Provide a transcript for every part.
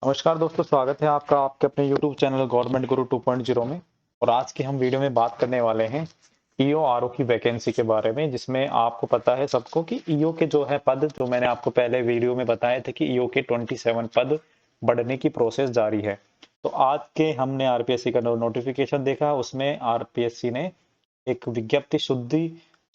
नमस्कार दोस्तों, स्वागत है आपका आपके अपने YouTube चैनल गवर्नमेंट गुरु 2.0 में। और आज की हम वीडियो में बात करने वाले हैं ईओ आरओ की वैकेंसी के बारे में, जिसमें आपको पता है सबको कि ईओ के जो है पद, जो मैंने आपको पहले वीडियो में बताए थे कि ईओ के 27 पद बढ़ने की प्रोसेस जारी है। तो आज के हमने आरपीएससी का नोटिफिकेशन देखा, उसमें आरपीएससी ने एक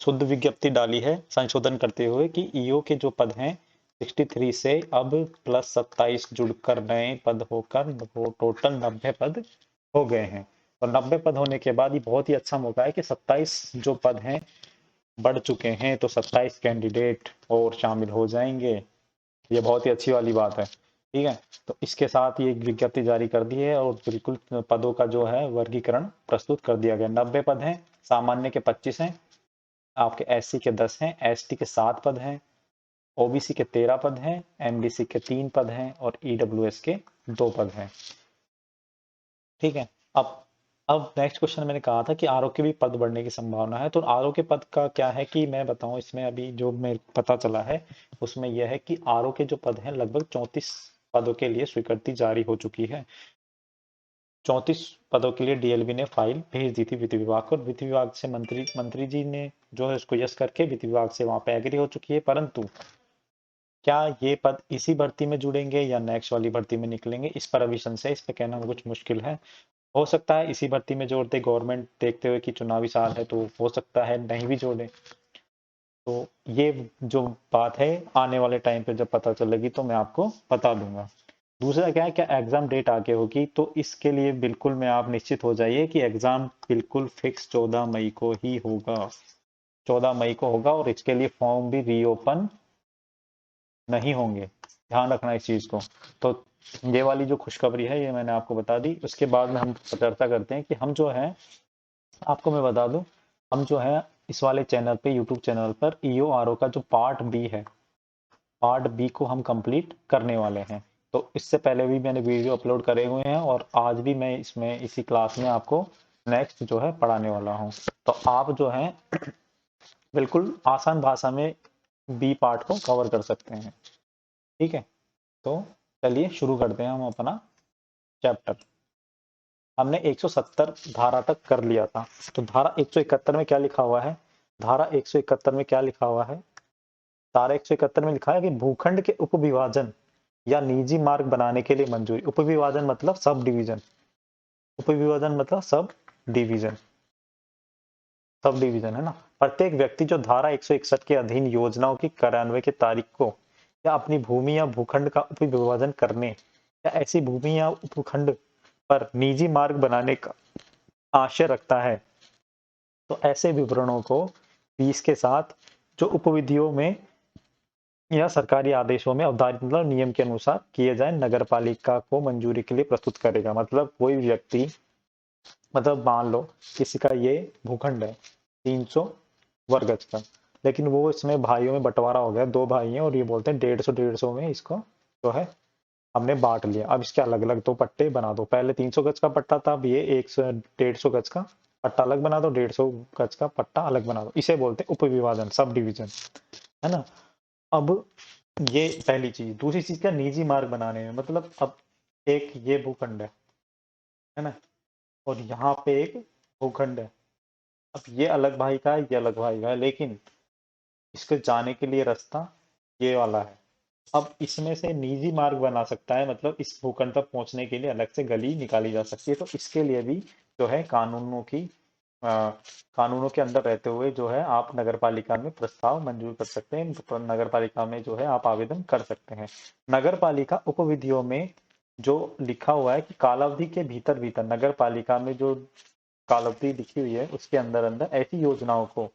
शुद्ध विज्ञप्ति डाली है संशोधन करते हुए कि ईओ के जो पद हैं 63 से अब प्लस 27 जुड़कर नए पद होकर वो टोटल 90 पद हो गए हैं। और 90 पद होने के बाद ये बहुत ही अच्छा मौका है कि 27 जो पद हैं बढ़ चुके हैं, तो 27 कैंडिडेट और शामिल हो जाएंगे। ये बहुत ही अच्छी वाली बात है। ठीक है, तो इसके साथ ये एक विज्ञप्ति जारी कर दी है और बिल्कुल पदों का जो है वर्गीकरण प्रस्तुत कर दिया गया। 90 पद हैं, सामान्य के 25 हैं, आपके एससी के 10 हैं, एसटी के 7 पद हैं, ओबीसी के 13 पद हैं, एमबीसी के 3 पद हैं और ईडब्ल्यूएस के 2 पद हैं। ठीक है, अब नेक्स्ट क्वेश्चन मैंने कहा था कि आरओ के भी पद बढ़ने की संभावना है। तो आरओ के पद का क्या है कि मैं बताऊं, इसमें अभी जो मेरे पता चला है उसमें यह है कि आरओ के जो पद हैं लगभग 34 पदों के लिए स्वीकृति जारी हो चुकी है। 34 पदों के लिए डीएलबी ने फाइल भेज दी थी वित्त विभाग को। वित्त विभाग से मंत्री जी ने जो है उसको यस करके वित्त विभाग से वहां पे एग्री हो चुकी है। परंतु क्या ये पद इसी भर्ती में जुड़ेंगे या नेक्स्ट वाली भर्ती में निकलेंगे, इस पर अभी संशय, इस पे कहना कुछ मुश्किल है। हो सकता है इसी भर्ती में जोड़ते, गवर्नमेंट देखते हुए कि चुनावी साल है तो हो सकता है नहीं भी जोड़े। तो ये जो बात है आने वाले टाइम पे जब पता चलेगी तो मैं आपको बता दूंगा। दूसरा क्या है, क्या एग्जाम डेट आगे होगी, तो इसके लिए बिल्कुल में आप निश्चित हो जाइए कि एग्जाम बिल्कुल फिक्स 14 मई को ही होगा। 14 मई को होगा और इसके लिए फॉर्म भी रीओपन नहीं होंगे, ध्यान रखना इस चीज को। तो ये वाली जो खुशखबरी है ये मैंने आपको बता दी। उसके बाद में हम चर्चा करते हैं कि हम जो है, आपको मैं बता दूं, हम जो है इस वाले चैनल पे, यूट्यूब चैनल पर ईओ आरओ का जो पार्ट बी है, पार्ट बी को हम कंप्लीट करने वाले हैं। तो इससे पहले भी मैंने वीडियो अपलोड करे हुए हैं और आज भी मैं इसमें इसी क्लास में आपको नेक्स्ट जो है पढ़ाने वाला हूँ। तो आप जो है बिल्कुल आसान भाषा में बी पार्ट को कवर कर सकते हैं। ठीक है, तो चलिए शुरू करते हैं हम अपना चैप्टर। हमने 170 धारा तक कर लिया था। तो धारा 171 में क्या लिखा हुआ है, धारा 171 में क्या लिखा हुआ है, धारा 171 में लिखा है कि भूखंड के उपविभाजन या निजी मार्ग बनाने के लिए मंजूरी। उपविभाजन मतलब सब डिवीजन, उपविभाजन मतलब सब डिवीजन है ना। प्रत्येक व्यक्ति जो धारा 161 के अधीन योजनाओं की कार्यान्वयन की तारीख को या अपनी भूमि या भूखंड का उपविभाजन करने या ऐसी भूमि या उपखंड पर निजी मार्ग बनाने का आशय रखता है, तो ऐसे विवरणों को 20 के साथ जो उपविधियों में या सरकारी आदेशों में अवधारित मतलब नियम के अनुसार किए जाए, नगर पालिका को मंजूरी के लिए प्रस्तुत करेगा। मतलब कोई व्यक्ति, मतलब मान लो किसी का ये भूखंड है 300 वर्ग गज का, लेकिन वो इसमें भाइयों में बंटवारा हो गया, दो भाई हैं और ये बोलते हैं 150 में इसको जो है हमने बांट लिया। अब इसके अलग अलग दो पट्टे बना दो। पहले 300 गज का पट्टा था, अब ये 150 गज का पट्टा अलग बना दो, 150 गज का पट्टा अलग बना दो। इसे बोलते हैं उपविभाजन, सब डिवीजन, है ना। अब ये पहली चीज। दूसरी चीज क्या, निजी मार्ग बनाने में, मतलब अब एक ये भूखंड है ना, और यहाँ पे एक भूखंड है। अब ये अलग भाई का है, ये अलग भाई का है, लेकिन इसके जाने के लिए रास्ता ये वाला है। अब इसमें से निजी मार्ग बना सकता है, मतलब इस भूखंड तक पहुंचने के लिए अलग से गली निकाली जा सकती है। तो इसके लिए भी जो है कानूनों के अंदर रहते हुए जो है आप नगर पालिका में प्रस्ताव मंजूर कर सकते हैं, तो नगर पालिका में जो है आप आवेदन कर सकते हैं। नगर पालिका उपविधियों में जो लिखा हुआ है कि कालावधि के भीतर भीतर नगर पालिका में जो कालावधि लिखी हुई है उसके अंदर अंदर ऐसी योजनाओं को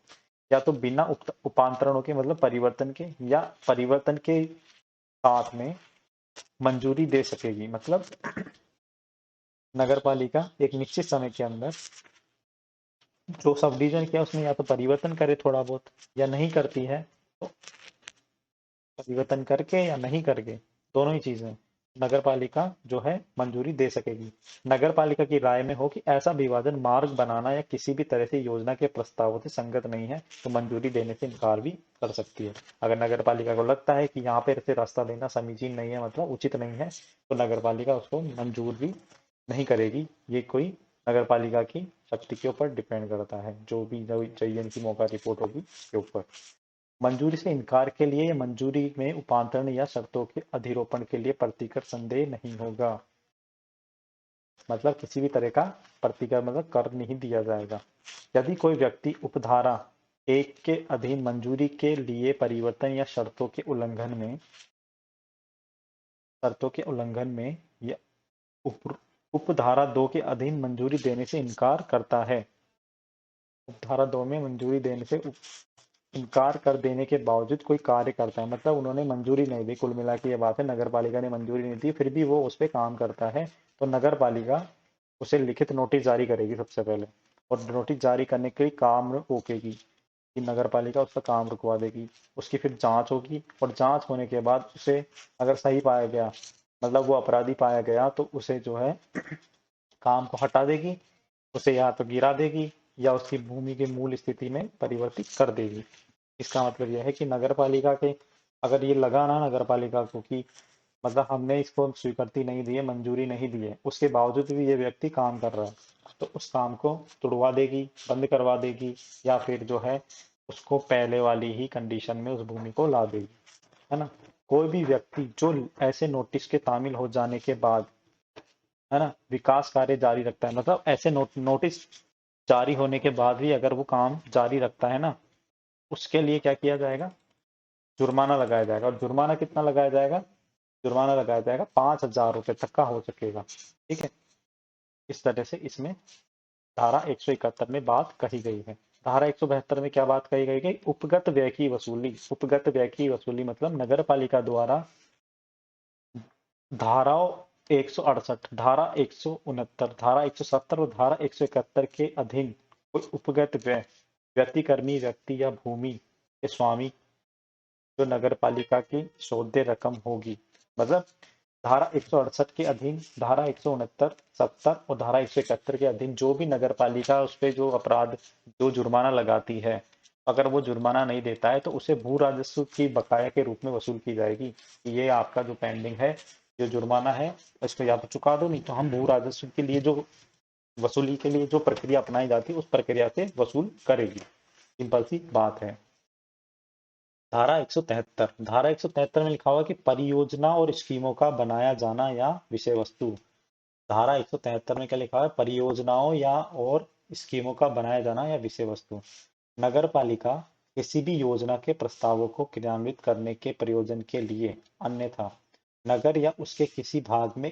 या तो बिना उपांतरणों के, मतलब परिवर्तन के, या परिवर्तन के साथ में मंजूरी दे सकेगी। मतलब नगर पालिका एक निश्चित समय के अंदर जो सब डिवीजन किया उसमें या तो परिवर्तन करे थोड़ा बहुत, या नहीं करती है तो परिवर्तन करके या नहीं करके, दोनों ही चीजें, नगर पालिका जो है मंजूरी दे सकेगी। नगर पालिका की राय में हो कि ऐसा विभाजन मार्ग बनाना या किसी भी तरह से योजना के प्रस्तावों से संगत नहीं है तो मंजूरी देने से इनकार भी कर सकती है। अगर नगर पालिका को लगता है कि यहाँ पे से रास्ता देना समीचीन नहीं है, मतलब उचित नहीं है, तो नगर पालिका उसको मंजूर भी नहीं करेगी। ये कोई नगर पालिका की शक्ति के ऊपर डिपेंड करता है, जो भी चाहिए की मौका रिपोर्ट होगी के ऊपर। मंजूरी से इनकार के लिए या मंजूरी में उपांतरण या शर्तों के अधिरोपण के लिए प्रतिकर संदेह नहीं होगा। मतलब किसी भी तरह का प्रतिकर मतलब कर नहीं दिया जाएगा। यदि कोई व्यक्ति उपधारा 1 के अधीन मंजूरी के लिए परिवर्तन या शर्तों के उल्लंघन में या उपधारा 2 के अधीन मंजूरी देने से इनकार करता है, उपधारा 2 में मंजूरी देने से इनकार कर देने के बावजूद कोई कार्य करता है, मतलब उन्होंने मंजूरी नहीं दी, कुल मिला के ये बात है, नगर पालिका ने मंजूरी नहीं दी, फिर भी वो उस पर काम करता है, तो नगर पालिका उसे लिखित नोटिस जारी करेगी सबसे पहले, और नोटिस जारी करने के लिए काम रोकेगी कि नगर पालिका उसका काम रुकवा देगी। उसकी फिर जांच होगी और जांच होने के बाद उसे अगर सही पाया गया, मतलब वो अपराधी पाया गया, तो उसे जो है काम को हटा देगी, उसे या तो गिरा देगी या उसकी भूमि के मूल स्थिति में परिवर्तित कर देगी। इसका मतलब यह है कि नगर पालिका के अगर ये लगा ना नगर पालिका को कि मतलब हमने इसको स्वीकृति नहीं दी है, मंजूरी नहीं दी है, उसके बावजूद भी ये व्यक्ति काम कर रहा है, तो उस काम को तुड़वा देगी, बंद करवा देगी, या फिर जो है उसको पहले वाली ही कंडीशन में उस भूमि को ला देगी, है ना। कोई भी व्यक्ति जो ऐसे नोटिस के तामील हो जाने के बाद, है ना, विकास कार्य जारी रखता है, मतलब ऐसे नोटिस जारी होने के बाद भी अगर वो काम जारी रखता है ना, उसके लिए क्या किया जाएगा, जुर्माना लगाया जाएगा। और जुर्माना कितना लगाया जाएगा, जुर्माना लगाया जाएगा 5,000 रुपए तक का हो सकेगा। ठीक है, इस तरह से इसमें धारा 171 में बात कही गई है। धारा 172 में क्या बात कही गई है, उपगत व्यय की वसूली। उपगत व्यय की वसूली मतलब नगर पालिका द्वारा धाराओं 168, धारा 169, धारा 170 और धारा 171 के अधीन कोई उपगत व्यय व्यतिकर्मी व्यक्ति या भूमि के स्वामी जो नगर पालिका की शोध्य रकम होगी, मतलब धारा 168 के अधीन, धारा 169, 70 और धारा 171 के अधीन जो भी नगर पालिका उस पे जो अपराध जो जुर्माना लगाती है, अगर वो जुर्माना नहीं देता है तो उसे भू राजस्व की बकाया के रूप में वसूल की जाएगी। ये आपका जो पेंडिंग है, जो जुर्माना है, इसको या तो चुका दो, नहीं तो हम भू राजस्व के लिए जो वसूली के लिए जो प्रक्रिया अपनाई जाती है उस प्रक्रिया से वसूल करेगी। सिंपल सी बात है। धारा 173, धारा 173 में लिखा हुआ कि परियोजना और स्कीमों का बनाया जाना या विषय वस्तु। धारा 173 में क्या लिखा है, परियोजनाओं या और स्कीमों का बनाया जाना या विषय वस्तु। नगर पालिका किसी भी योजना के प्रस्तावों को क्रियान्वित करने के प्रयोजन के लिए, अन्यथा नगर या उसके किसी भाग में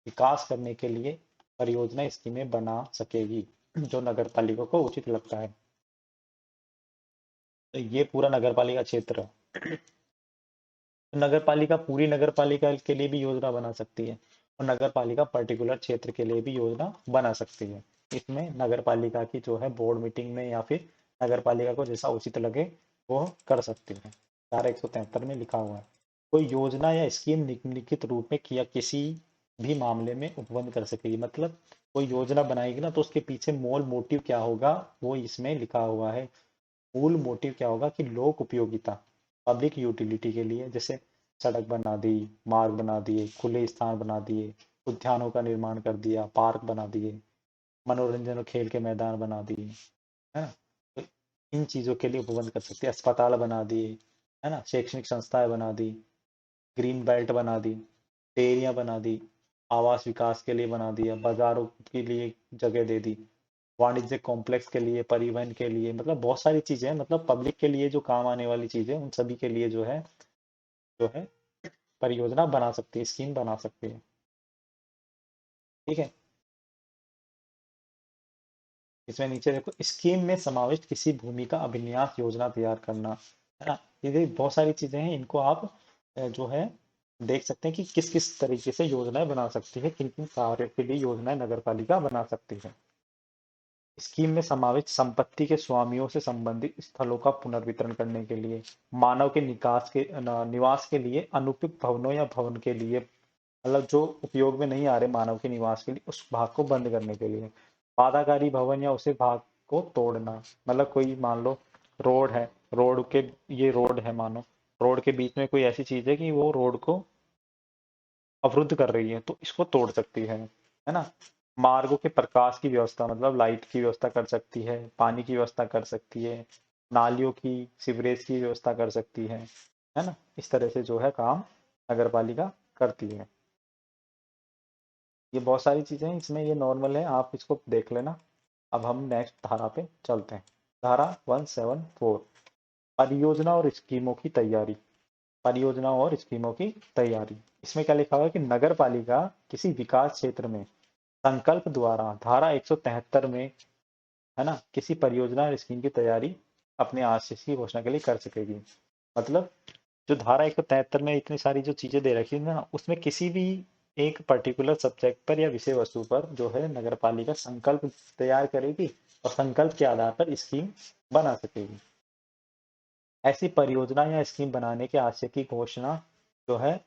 विकास करने के लिए परियोजना स्कीमें बना सकेगी, जो नगर पालिका को उचित लगता है। तो ये पूरा नगर पालिका क्षेत्र है। नगर पालिका पूरी नगर पालिका के लिए भी योजना बना सकती है और नगर पालिका पर्टिकुलर क्षेत्र के लिए भी योजना बना सकती है। इसमें नगर पालिका की जो है बोर्ड मीटिंग में या फिर नगर पालिका को जैसा उचित लगे वो कर सकती है। धारा 173 में लिखा हुआ है कोई योजना या स्कीम निम्नलिखित रूप में किया किसी भी मामले में उपबंध कर सकेगी, मतलब कोई योजना बनाएगी ना तो उसके पीछे मूल मोटिव क्या होगा वो इसमें लिखा हुआ है। मूल मोटिव क्या होगा कि लोक उपयोगिता, पब्लिक यूटिलिटी के लिए, जैसे सड़क बना दी, मार्ग बना दिए, खुले स्थान बना दिए, उद्यानों का निर्माण कर दिया, पार्क बना दिए, मनोरंजन और खेल के मैदान बना दिए, है ना। तो इन चीजों के लिए उपबंध कर सकते हैं। अस्पताल बना दिए, है ना, शैक्षणिक संस्थाएं बना दी, ग्रीन बेल्ट बना दी, डेयरियां बना दी, आवास विकास के लिए बना दिया, बाजारों के लिए जगह दे दी, वाणिज्य कॉम्प्लेक्स के लिए, परिवहन के लिए, मतलब बहुत सारी चीजें हैं, मतलब पब्लिक के लिए जो काम आने वाली चीजें उन सभी के लिए जो है परियोजना बना सकती है, स्कीम बना सकती है। ठीक है, इसमें नीचे देखो, स्कीम में समाविष्ट किसी भूमि का अभिन्यास योजना तैयार करना, है ना। ये बहुत सारी चीजें हैं, इनको आप जो है देख सकते हैं कि किस किस तरीके से योजनाएं बना सकती है, किन किन कार्यों के लिए योजनाएं नगर पालिका बना सकती है। स्कीम में समाविष्ट संपत्ति के स्वामियों से संबंधित स्थलों का पुनर्वितरण करने के लिए, मानव के निवास के लिए अनुपयुक्त भवनों या भवन के लिए मतलब जो उपयोग में नहीं आ रहे मानव के निवास के लिए, उस भाग को बंद करने के लिए। बाधाकारी भवन या उसे भाग को तोड़ना, मतलब कोई मान लो रोड है, रोड के, ये रोड है मानो, रोड के बीच में कोई ऐसी चीज है कि वो रोड को अवरुद्ध कर रही है, तो इसको तोड़ सकती है ना। मार्गों के प्रकाश की व्यवस्था, मतलब लाइट की व्यवस्था कर सकती है, पानी की व्यवस्था कर सकती है, नालियों की, सीवरेज की व्यवस्था कर सकती है ना। इस तरह से जो है काम नगर पालिका करती है। ये बहुत सारी चीजें हैं, इसमें ये नॉर्मल है, आप इसको देख लेना। अब हम नेक्स्ट धारा पे चलते हैं। धारा 174, परियोजना और स्कीमों की तैयारी। परियोजना और स्कीमों की तैयारी, इसमें क्या लिखा हुआ है कि नगर पालिका किसी विकास क्षेत्र में संकल्प द्वारा धारा 173 में, है ना, किसी परियोजना और स्कीम की तैयारी अपने आशीष की घोषणा के लिए कर सकेगी। मतलब जो धारा 173 में इतनी सारी जो चीजें दे रखी है ना, उसमें किसी भी एक पर्टिकुलर सब्जेक्ट पर या विषय वस्तु पर जो है नगर पालिका संकल्प तैयार करेगी और संकल्प के आधार पर स्कीम बना सकेगी। ऐसी परियोजना या स्कीम बनाने के आशय की घोषणा जो है,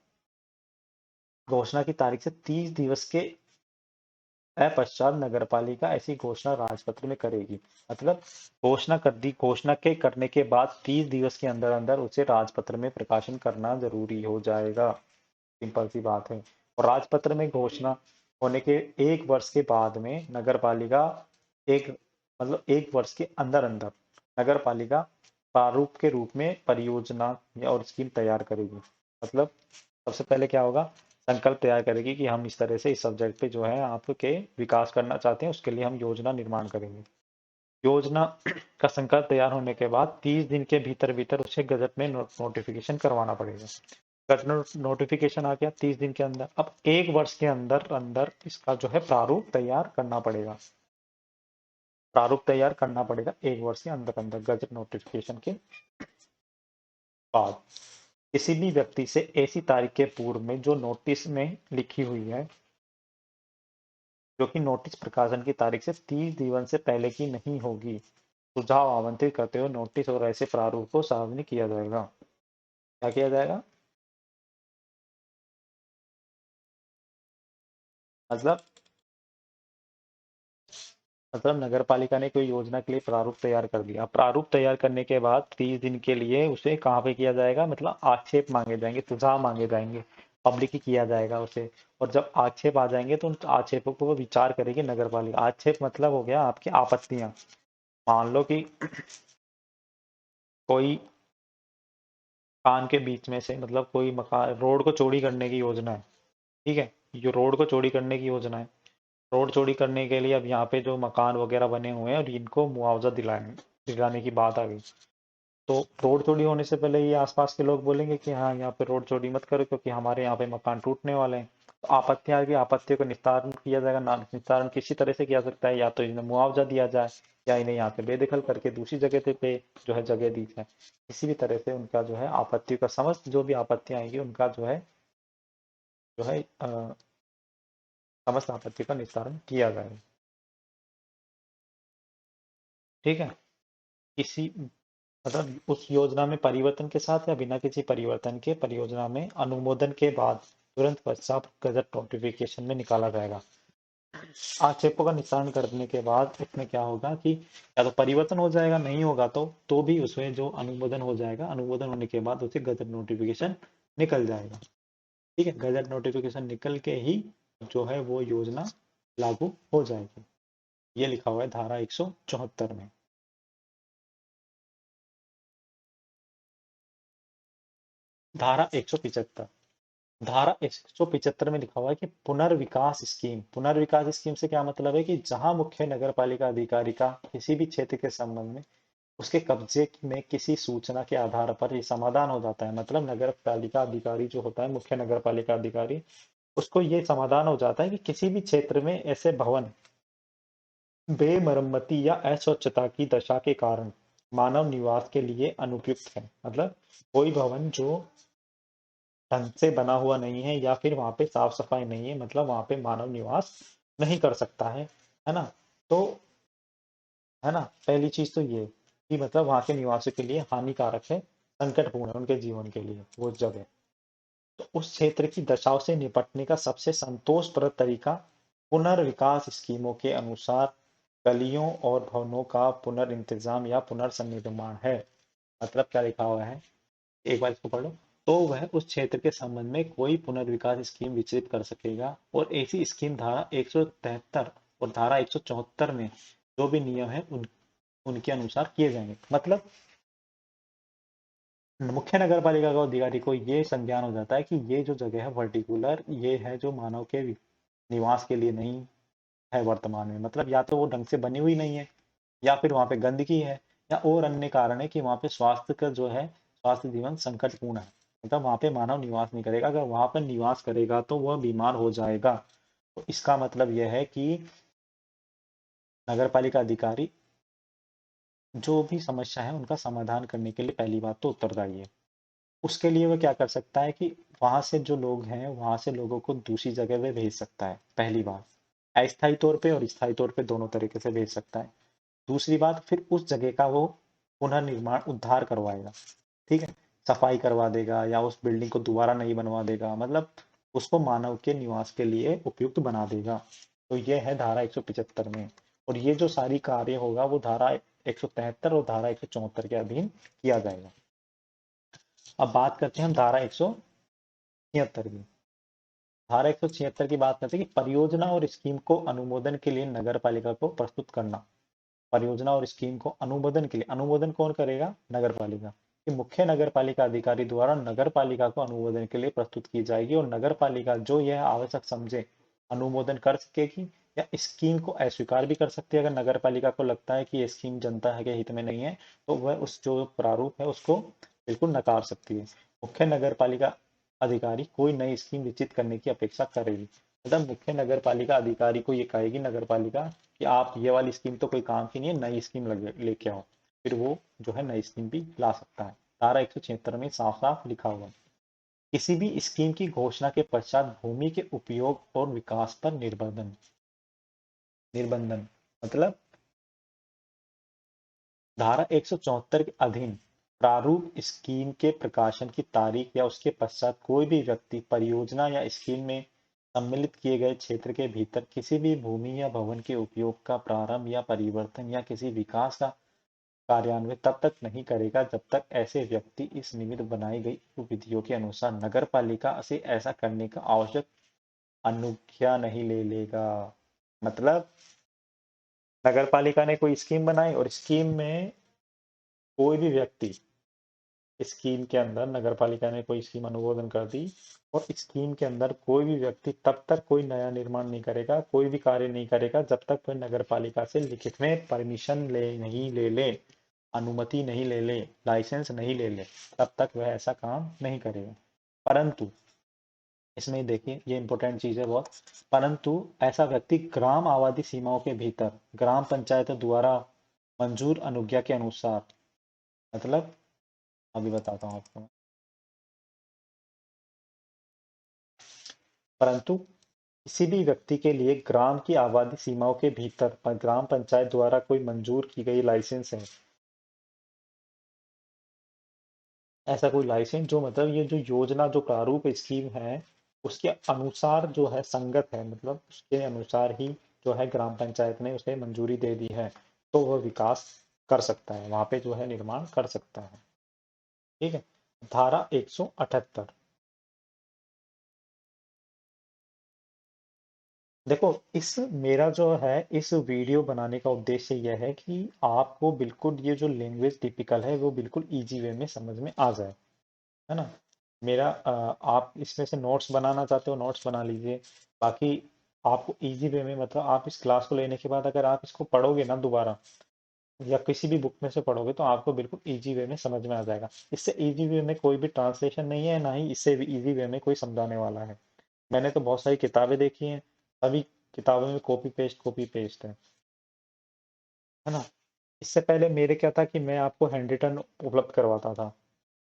घोषणा की तारीख से 30 दिवस के पश्चात नगर पालिका ऐसी घोषणा राजपत्र में करेगी। मतलब घोषणा कर दी, घोषणा के करने के बाद 30 दिवस के अंदर अंदर उसे राजपत्र में प्रकाशन करना जरूरी हो जाएगा। सिंपल सी बात है। और राजपत्र में घोषणा होने के 1 वर्ष के बाद में नगर पालिका एक, मतलब 1 वर्ष के अंदर अंदर नगर पालिका प्रारूप के रूप में परियोजना और स्कीम तैयार करेगी। मतलब सबसे पहले क्या होगा, संकल्प तैयार करेगी कि हम इस तरह से इस सब्जेक्ट पे जो है आपके विकास करना चाहते हैं, उसके लिए हम योजना निर्माण करेंगे। योजना का संकल्प तैयार होने के बाद 30 दिन के भीतर भीतर उसे गजट में नोटिफिकेशन करवाना पड़ेगा। गजट नोटिफिकेशन आ गया 30 दिन के अंदर, अब 1 वर्ष के अंदर अंदर इसका जो है प्रारूप तैयार करना पड़ेगा। प्रारूप तैयार करना पड़ेगा 1 वर्ष के अंदर अंदर गजट नोटिफिकेशन के बाद। किसी भी व्यक्ति से ऐसी तारीख के पूर्व में जो नोटिस में लिखी हुई है, जो कि नोटिस प्रकाशन की तारीख से 30 दिवस से पहले की नहीं होगी, सुझाव आमंत्रित करते हुए नोटिस और ऐसे प्रारूप को सार्वजनिक किया जाएगा। क्या किया जाएगा, मतलब नगर पालिका ने कोई योजना के लिए प्रारूप तैयार कर दिया, प्रारूप तैयार करने के बाद 30 दिन के लिए उसे कहाँ पे किया जाएगा, मतलब आक्षेप मांगे जाएंगे, सुझाव मांगे जाएंगे, पब्लिक ही किया जाएगा उसे। और जब आक्षेप आ जाएंगे तो उन आक्षेपों को वो विचार करेगी नगर पालिका। आक्षेप मतलब हो गया आपकी आपत्तियां। मान लो कि कोई कान के बीच में से, मतलब कोई मकान, रोड को चौड़ी करने की योजना है, ठीक है, ये रोड को चौड़ी करने की योजना है। रोड चौड़ी करने के लिए अब यहाँ पे जो मकान वगैरह बने हुए हैं और इनको मुआवजा दिलाने की बात आ गई। तो रोड चौड़ी होने से पहले ये आसपास के लोग बोलेंगे कि हाँ यहाँ पे रोड चौड़ी मत करो क्योंकि हमारे यहाँ पे मकान टूटने वाले हैं। तो आपत्ति आ गई, आपत्तियों का निस्तारण किया जाएगा ना। निस्तारण किसी तरह से किया सकता है, या तो इन्हें मुआवजा दिया जाए या इन्हें यहाँ पे बेदखल करके दूसरी जगह पे जो है जगह दी जाए। किसी भी तरह से उनका जो है आपत्तियों का, समस्त जो भी आपत्तियां आएंगी उनका जो है समस्त आपत्तियों का निस्तारण किया जाएगा। ठीक है। किसी, मतलब उस योजना में परिवर्तन के साथ या बिना किसी परिवर्तन के परियोजना में अनुमोदन के बाद तुरंत पश्चात गजट नोटिफिकेशन में निकाला जाएगा। आक्षेपों का निस्तारण करने के बाद उसमें क्या होगा कि या तो परिवर्तन हो जाएगा, नहीं होगा तो भी उसमें जो अनुमोदन हो जाएगा, अनुमोदन होने के बाद उसे गजट नोटिफिकेशन निकल जाएगा। ठीक है, गजट नोटिफिकेशन निकल के ही जो है वो योजना लागू हो जाएगी। ये लिखा हुआ है धारा 174 में। धारा 175, धारा 175 में लिखा हुआ है कि पुनर्विकास स्कीम। पुनर्विकास स्कीम से क्या मतलब है कि जहां मुख्य नगर पालिका अधिकारी का किसी भी क्षेत्र के संबंध में उसके कब्जे में किसी सूचना के आधार पर ये समाधान हो जाता है। मतलब नगर पालिका अधिकारी जो होता है, मुख्य नगर पालिका अधिकारी, उसको ये समाधान हो जाता है कि किसी भी क्षेत्र में ऐसे भवन बेमरम्मती या अस्वच्छता की दशा के कारण मानव निवास के लिए अनुपयुक्त है। मतलब कोई भवन जो ढंग से बना हुआ नहीं है या फिर वहां पे साफ सफाई नहीं है, मतलब वहां पे मानव निवास नहीं कर सकता है ना। तो है ना, पहली चीज तो ये कि मतलब वहां के निवासियों के लिए हानिकारक है, संकटपूर्ण है उनके जीवन के लिए वो जगह। तो उस क्षेत्र की दशाओं से निपटने का सबसे संतोषप्रद तरीका पुनर्विकास स्कीमों के अनुसार गलियों और भवनों का पुनर्इंतजाम या पुनर्संनिर्माण है। मतलब क्या लिखा हुआ है, एक बार इसको पढ़ लो। तो वह उस क्षेत्र के संबंध में कोई पुनर्विकास स्कीम विचलित कर सकेगा और ऐसी स्कीम धारा 173 और धारा 174 में जो भी नियम है उनके अनुसार किए जाएंगे। मतलब मुख्य नगर पालिका का अधिकारी को ये संज्ञान हो जाता है कि ये जो जगह है वर्टिकुलर, ये है जो मानव के निवास के लिए नहीं है वर्तमान में। मतलब या तो वो ढंग से बनी हुई नहीं है, या फिर वहां पे गंदगी है, या और अन्य कारण है कि वहां पे स्वास्थ्य का जो है स्वास्थ्य जीवन संकटपूर्ण है। मतलब वहां पे मानव निवास नहीं करेगा, अगर वहां पर निवास करेगा तो वह बीमार हो जाएगा। तो इसका मतलब यह है कि नगर पालिका अधिकारी जो भी समस्या है उनका समाधान करने के लिए पहली बात तो उत्तरदायी है। उसके लिए वह क्या कर सकता है कि वहां से जो लोग हैं वहां से लोगों को दूसरी जगह पे भेज सकता है, पहली बात। अस्थायी तौर पे और स्थायी तौर पे दोनों तरीके से भेज सकता है। दूसरी बात, फिर उस जगह का वो पुनर्निर्माण उद्धार करवाएगा, ठीक है, सफाई करवा देगा या उस बिल्डिंग को दोबारा नहीं बनवा देगा, मतलब उसको मानव के निवास के लिए उपयुक्त बना देगा। तो ये है धारा 175 में। और ये जो सारी कार्य होगा वो धारा 173 और धारा 174 के अधीन किया जाएगा। अब बात करते हैं हम धारा 176 की। धारा 176 की बात करते हैं कि परियोजना और स्कीम को अनुमोदन के लिए नगर पालिका को प्रस्तुत करना। परियोजना और स्कीम को अनुमोदन के लिए, अनुमोदन कौन करेगा? नगर पालिका। कि मुख्य नगर पालिका अधिकारी द्वारा नगर पालिका को अनुमोदन के लिए प्रस्तुत की जाएगी और नगर पालिका जो यह आवश्यक समझे अनुमोदन कर सकेगी, या स्कीम को अस्वीकार भी कर सकती है। अगर नगर पालिका को लगता है कि ये स्कीम जनता के हित में नहीं है तो वह उस जो प्रारूप है उसको बिल्कुल नकार सकती है। मुख्य नगर पालिका अधिकारी कोई नई स्कीम विकसित करने की अपेक्षा करेगी। मतलब मुख्य नगर पालिका अधिकारी को ये कहेगी नगर पालिका कि आप ये वाली स्कीम तो कोई काम की नहीं है, नई स्कीम लेके आओ। फिर वो जो है नई स्कीम भी ला सकता है। धारा 176 में साफ साफ लिखा हुआ है। किसी भी स्कीम की घोषणा के पश्चात भूमि के उपयोग और विकास पर निर्बंधन, निर्बंधन मतलब धारा 174 के अधीन प्रारूप स्कीम के प्रकाशन की तारीख या उसके पश्चात कोई भी व्यक्ति परियोजना या स्कीम में सम्मिलित किए गए क्षेत्र के भीतर किसी भी भूमि या भवन के उपयोग का प्रारंभ या परिवर्तन या किसी विकास का कार्यान्वित तब तक नहीं करेगा जब तक ऐसे व्यक्ति इस निमित्त बनाई गई विधियों के अनुसार नगर पालिका से ऐसा करने का आवश्यक अनुज्ञा नहीं ले लेगा। मतलब नगर पालिका ने कोई स्कीम बनाई और स्कीम में कोई भी व्यक्ति, स्कीम के अंदर नगर पालिका ने कोई स्कीम अनुमोदन कर दी और स्कीम के अंदर कोई भी व्यक्ति तब तक कोई नया निर्माण नहीं करेगा, कोई भी कार्य नहीं करेगा जब तक वह नगर पालिका से लिखित में परमिशन नहीं ले ले, अनुमति नहीं ले ले, लाइसेंस नहीं ले ले, तब तक वह ऐसा काम नहीं करेगा। परंतु इसमें देखिए ये इंपॉर्टेंट चीज है बहुत। परंतु ऐसा व्यक्ति ग्राम आबादी सीमाओं के भीतर ग्राम पंचायत द्वारा मंजूर अनुज्ञा के अनुसार, मतलब अभी बताता हूँ आपको। परंतु किसी भी व्यक्ति के लिए ग्राम की आबादी सीमाओं के भीतर ग्राम पंचायत द्वारा कोई मंजूर की गई लाइसेंस है, ऐसा कोई लाइसेंस जो मतलब ये जो योजना जो प्रारूप स्कीम है उसके अनुसार जो है संगत है, मतलब उसके अनुसार ही जो है ग्राम पंचायत ने उसे मंजूरी दे दी है, तो वह विकास कर सकता है, वहां पे जो है निर्माण कर सकता है। ठीक है। धारा 178। देखो इस मेरा जो है इस वीडियो बनाने का उद्देश्य यह है कि आपको बिल्कुल ये जो लैंग्वेज टिपिकल है वो बिल्कुल इजी वे में समझ में आ जाए, है ना। मेरा आप इसमें से नोट्स बनाना चाहते हो नोट्स बना लीजिए। बाकी आपको इजी वे में, मतलब आप इस क्लास को लेने के बाद अगर आप इसको पढ़ोगे ना दोबारा या किसी भी बुक में से पढ़ोगे तो आपको बिल्कुल इजी वे में समझ में आ जाएगा। इससे इजी वे में कोई भी ट्रांसलेशन नहीं है, ना ही इससे इजी वे में कोई समझाने वाला है। मैंने तो बहुत सारी किताबें देखी हैं, सभी किताबों में कॉपी पेस्ट है ना। इससे पहले मेरे क्या था कि मैं आपको हैंड रिटन उपलब्ध करवाता था,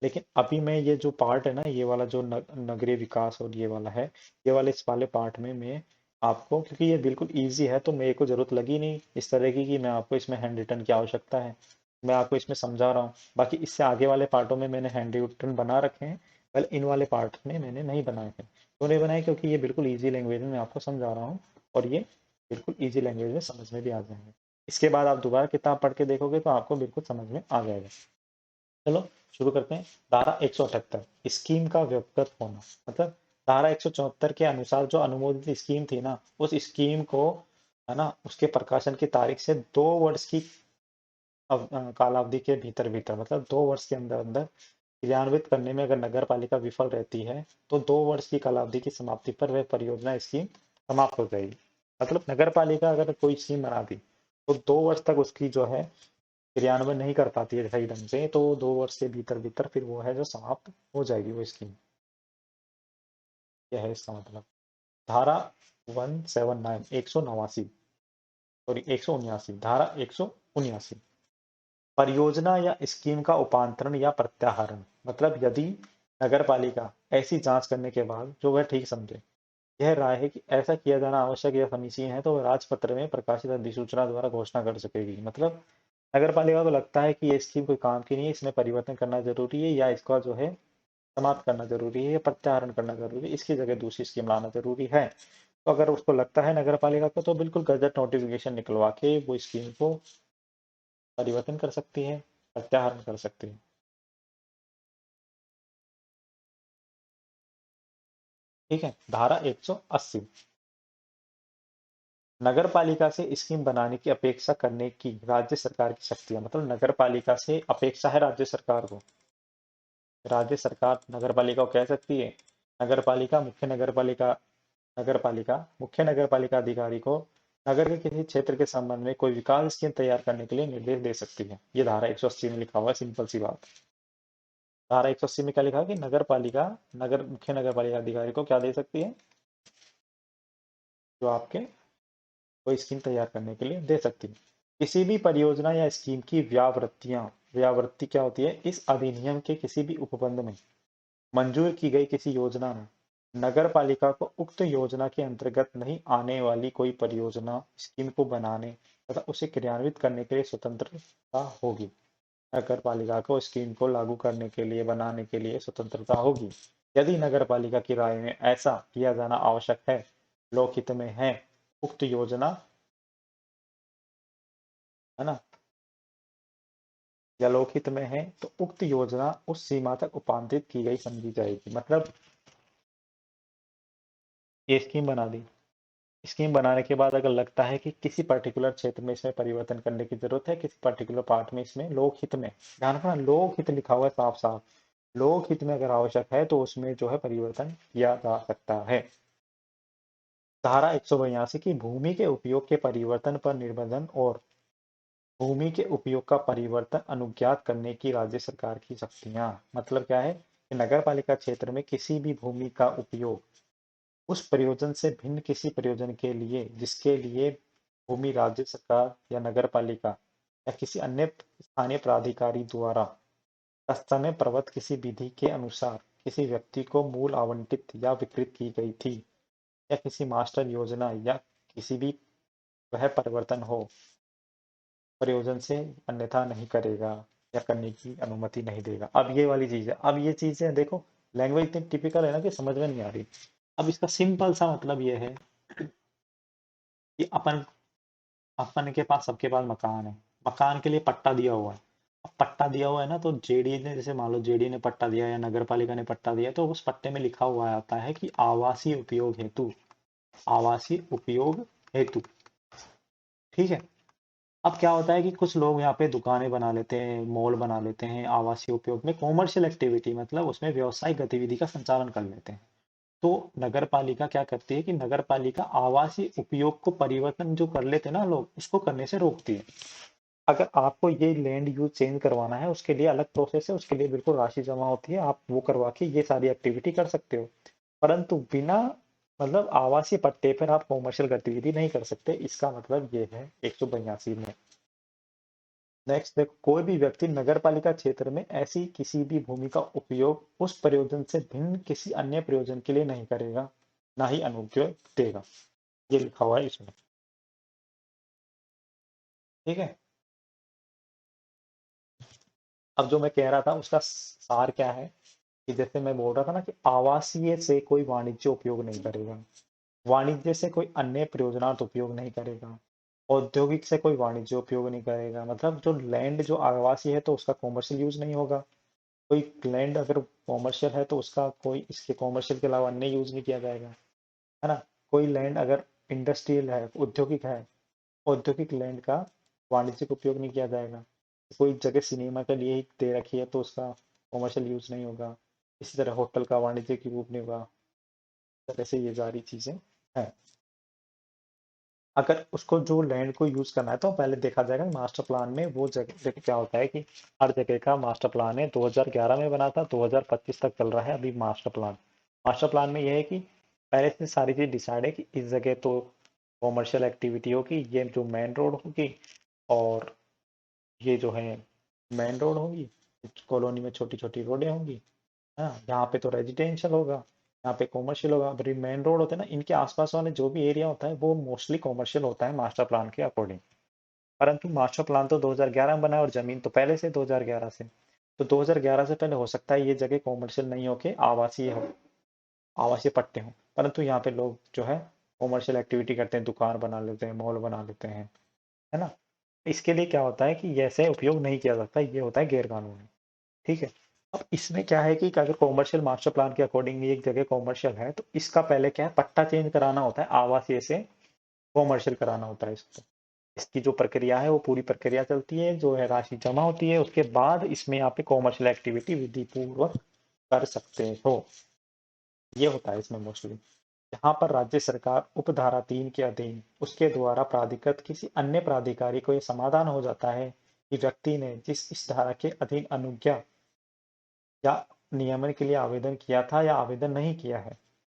लेकिन अभी मैं ये जो पार्ट है ना, ये वाला जो नगरीय विकास और ये वाला है, ये वाले इस वाले पार्ट में मैं आपको, क्योंकि ये बिल्कुल इजी है तो मेरे को जरूरत लगी नहीं इस तरह की कि मैं आपको इसमें हैंड रिटन की आवश्यकता है, मैं आपको इसमें समझा रहा हूँ। बाकी इससे आगे वाले पार्टों में मैंने हैंड रिटन बना रखे हैं, वेल इन वाले पार्ट में मैंने नहीं बनाए थे। क्यों नहीं बनाए? क्योंकि ये बिल्कुल ईजी लैंग्वेज में मैं आपको समझा रहा हूँ और ये बिल्कुल ईजी लैंग्वेज में समझ में भी आ जाएंगे। इसके बाद आप दोबारा किताब पढ़ के देखोगे तो आपको बिल्कुल समझ में आ जाएगा। चलो शुरू करते हैं। धारा 178 स्कीम का व्यक्तिगत होना, मतलब धारा 174 के अनुसार जो अनुमोदित स्कीम थी ना, उस स्कीम को है ना उसके प्रकाशन की तारीख से 2 वर्ष की कालावधि के भीतर भीतर, मतलब 2 वर्ष के अंदर अंदर क्रियान्वित करने में अगर नगर पालिका विफल रहती है तो 2 वर्ष की कालावधि की समाप्ति पर वह परियोजना स्कीम समाप्त हो जाएगी। मतलब नगर पालिका अगर कोई स्कीम बना दी तो 2 वर्ष तक उसकी जो है क्रियान्वयन नहीं कर पाती है सही ढंग से, तो 2 वर्ष के भीतर भीतर फिर वो है जो समाप्त हो जाएगी वो स्कीम। यह है इसका मतलब। धारा 179 189 सॉरी 179 धारा 179 परियोजना या स्कीम का उपांतरण या प्रत्याहरण, मतलब यदि नगर पालिका ऐसी जांच करने के बाद जो वह ठीक समझे यह राय है कि ऐसा किया जाना आवश्यक या समीचीन है तो वह राजपत्र में प्रकाशित अधिसूचना द्वारा घोषणा कर सकेगी। मतलब नगर पालिका को लगता है कि ये स्कीम कोई काम की नहीं है, इसमें परिवर्तन करना जरूरी है या इसका जो है समाप्त करना जरूरी है या प्रत्याहरण करना जरूरी है, इसकी जगह दूसरी स्कीम लाना जरूरी है, तो अगर उसको लगता है नगर पालिका को तो बिल्कुल गजट नोटिफिकेशन निकलवा के वो स्कीम को परिवर्तन कर सकती है, प्रत्याहरण कर सकती है। ठीक है। धारा 180 नगर पालिका से स्कीम बनाने की अपेक्षा करने की राज्य सरकार की शक्तियां, मतलब नगर पालिका से अपेक्षा है राज्य सरकार को, राज्य सरकार नगर पालिका को कह सकती है, नगर पालिका मुख्य नगर पालिका अधिकारी को नगर के किसी क्षेत्र के संबंध में कोई विकास स्कीम तैयार करने के लिए निर्देश दे सकती है। ये धारा 180 में लिखा हुआ है, सिंपल सी बात। धारा 180 में क्या लिखा है कि नगर पालिका मुख्य नगर पालिका अधिकारी को क्या दे सकती है, जो आपके कोई स्कीम तैयार करने के लिए दे सकती है। किसी भी परियोजना या स्कीम की व्यावृत्ति क्या होती है, इस अधिनियम के किसी भी उपबंध में मंजूर की गई किसी योजना में नगर पालिका को उक्त योजना के अंतर्गत नहीं आने वाली कोई परियोजना स्कीम को बनाने तथा उसे क्रियान्वित करने के लिए स्वतंत्रता होगी। नगर पालिका को स्कीम को लागू करने के लिए बनाने के लिए स्वतंत्रता होगी। यदि नगर पालिका की राय में ऐसा किया जाना आवश्यक है, लोकहित में है, उक्त योजना है ना या लोकहित में है तो उक्त योजना उस सीमा तक उपांतरित की गई समझी जाएगी। मतलब ये स्कीम बना दी, स्कीम बनाने के बाद अगर लगता है कि किसी पर्टिकुलर क्षेत्र में इसमें परिवर्तन करने की जरूरत है, किसी पर्टिकुलर पार्ट में इसमें लोकहित में, ध्यान रखना लोकहित लिखा हुआ है साफ साफ, लोकहित में अगर आवश्यक है तो उसमें जो है परिवर्तन किया जा सकता है। धारा 182 की भूमि के उपयोग के परिवर्तन पर निर्बंधन और भूमि के उपयोग का परिवर्तन अनुज्ञात करने की राज्य सरकार की शक्तियां, मतलब क्या है कि नगर पालिका क्षेत्र में किसी भी भूमि का उपयोग उस प्रयोजन से भिन्न किसी प्रयोजन के लिए जिसके लिए भूमि राज्य सरकार या नगर पालिका या किसी अन्य स्थानीय प्राधिकारी द्वारा समय प्रवत किसी विधि के अनुसार किसी व्यक्ति को मूल आवंटित या विकृत की गई थी या किसी मास्टर योजना या किसी भी वह परिवर्तन हो प्रयोजन से अन्यथा नहीं करेगा या करने की अनुमति नहीं देगा। अब ये वाली चीज है, अब ये चीजें देखो लैंग्वेज इतनी टिपिकल है ना कि समझ में नहीं आ रही। अब इसका सिंपल सा मतलब ये है कि अपन अपन के पास सबके पास मकान है, मकान के लिए पट्टा दिया हुआ है। अब पट्टा दिया हुआ है ना तो जेडी ने, जैसे मान लो जेडी ने पट्टा दिया या नगर पालिका ने पट्टा दिया तो उस पट्टे में लिखा हुआ आता है कि आवासीय उपयोग हेतु, आवासीय उपयोग हेतु। ठीक है। अब क्या होता है कि कुछ लोग यहाँ पे दुकानें बना लेते हैं, मॉल बना लेते हैं आवासीय उपयोग में, कॉमर्शियल एक्टिविटी मतलब उसमें व्यावसायिक गतिविधि का संचालन कर लेते हैं। तो नगर पालिका क्या करती है कि नगर पालिका आवासीय उपयोग को परिवर्तन जो कर लेते हैं ना लोग, उसको करने से रोकती है। अगर आपको ये लैंड यूज चेंज करवाना है उसके लिए अलग प्रोसेस है, उसके लिए बिल्कुल राशि जमा होती है, आप वो करवा के ये सारी एक्टिविटी कर सकते हो, परंतु बिना मतलब आवासीय पट्टे पर आप कॉमर्शियल गतिविधि नहीं कर सकते। इसका मतलब ये है 182 में। नेक्स्ट देखो, कोई भी व्यक्ति नगर पालिका क्षेत्र में ऐसी किसी भी भूमि का उपयोग उस प्रयोजन से भिन्न किसी अन्य प्रयोजन के लिए नहीं करेगा, ना ही अनुज्ञा देगा। ये लिखा हुआ है इसमें। ठीक है। अब जो मैं कह रहा था उसका सार क्या है कि जैसे मैं बोल रहा था ना कि आवासीय से कोई वाणिज्य उपयोग नहीं करेगा, वाणिज्य से कोई अन्य प्रयोजनार्थ उपयोग नहीं करेगा, औद्योगिक से कोई वाणिज्य उपयोग नहीं करेगा। मतलब जो लैंड जो आवासीय है तो उसका कॉमर्शियल यूज नहीं होगा, कोई लैंड अगर कॉमर्शियल है तो उसका कोई इसके कॉमर्शियल के अलावा अन्य यूज नहीं किया जाएगा, है ना। कोई लैंड अगर इंडस्ट्रियल है, औद्योगिक है, औद्योगिक लैंड का वाणिज्यिक उपयोग नहीं किया जाएगा। कोई जगह सिनेमा के लिए ही दे रखी है तो उसका कॉमर्शियल यूज नहीं होगा। इसी तरह होटल का वाणिज्यिक रूप नहीं होगा। इस तरह से ये सारी चीजें हैं। अगर उसको जो लैंड को यूज करना है तो पहले देखा जाएगा मास्टर प्लान में वो जगह देखिए क्या होता है कि हर जगह का मास्टर प्लान है 2011 में बना था, 2025 तक चल रहा है अभी मास्टर प्लान। मास्टर प्लान में यह है कि पहले से सारी चीज डिसाइड है कि इस जगह तो कॉमर्शियल एक्टिविटी होगी, ये जो मेन रोड होगी, और ये जो है मेन रोड होगी, कॉलोनी में छोटी छोटी रोडें होंगी, हाँ यहाँ पे तो रेजिडेंशियल होगा, यहाँ पे कॉमर्शियल होगा। अभी मेन रोड होते हैं ना, इनके आसपास वाले जो भी एरिया होता है वो मोस्टली कॉमर्शियल होता है मास्टर प्लान के अकॉर्डिंग। परंतु मास्टर प्लान तो 2011 में बना है और जमीन तो पहले से 2011 से, तो 2011 से पहले हो सकता है ये जगह कॉमर्शियल नहीं होके आवासीय हो, आवासीय पट्टे हों। परंतु यहाँ पे लोग जो है कॉमर्शियल एक्टिविटी करते हैं, दुकान बना लेते हैं, मॉल बना लेते हैं, है ना। इसके लिए क्या होता है कि ऐसे उपयोग नहीं किया जाता, ये होता है गैर कानूनी। ठीक है। अब इसमें क्या है कि अगर कॉमर्शियल मास्टर प्लान के अकॉर्डिंग एक जगह कॉमर्शियल है तो इसका पहले क्या है पट्टा चेंज कराना होता है, आवासीय से कॉमर्शियल कराना होता है इसको। इसकी जो प्रक्रिया है वो पूरी प्रक्रिया चलती है, जो है राशि जमा होती है, उसके बाद इसमें आप कॉमर्शियल एक्टिविटी विधि पूर्वक कर सकते हो। ये होता है इसमें मोस्टली। यहाँ पर राज्य सरकार उपधारा 3 के अधीन उसके द्वारा प्राधिकृत किसी अन्य प्राधिकारी को यह समाधान हो जाता है कि व्यक्ति ने जिस इस धारा के अधीन अनुज्ञा या नियमन के लिए आवेदन किया था या आवेदन नहीं किया है,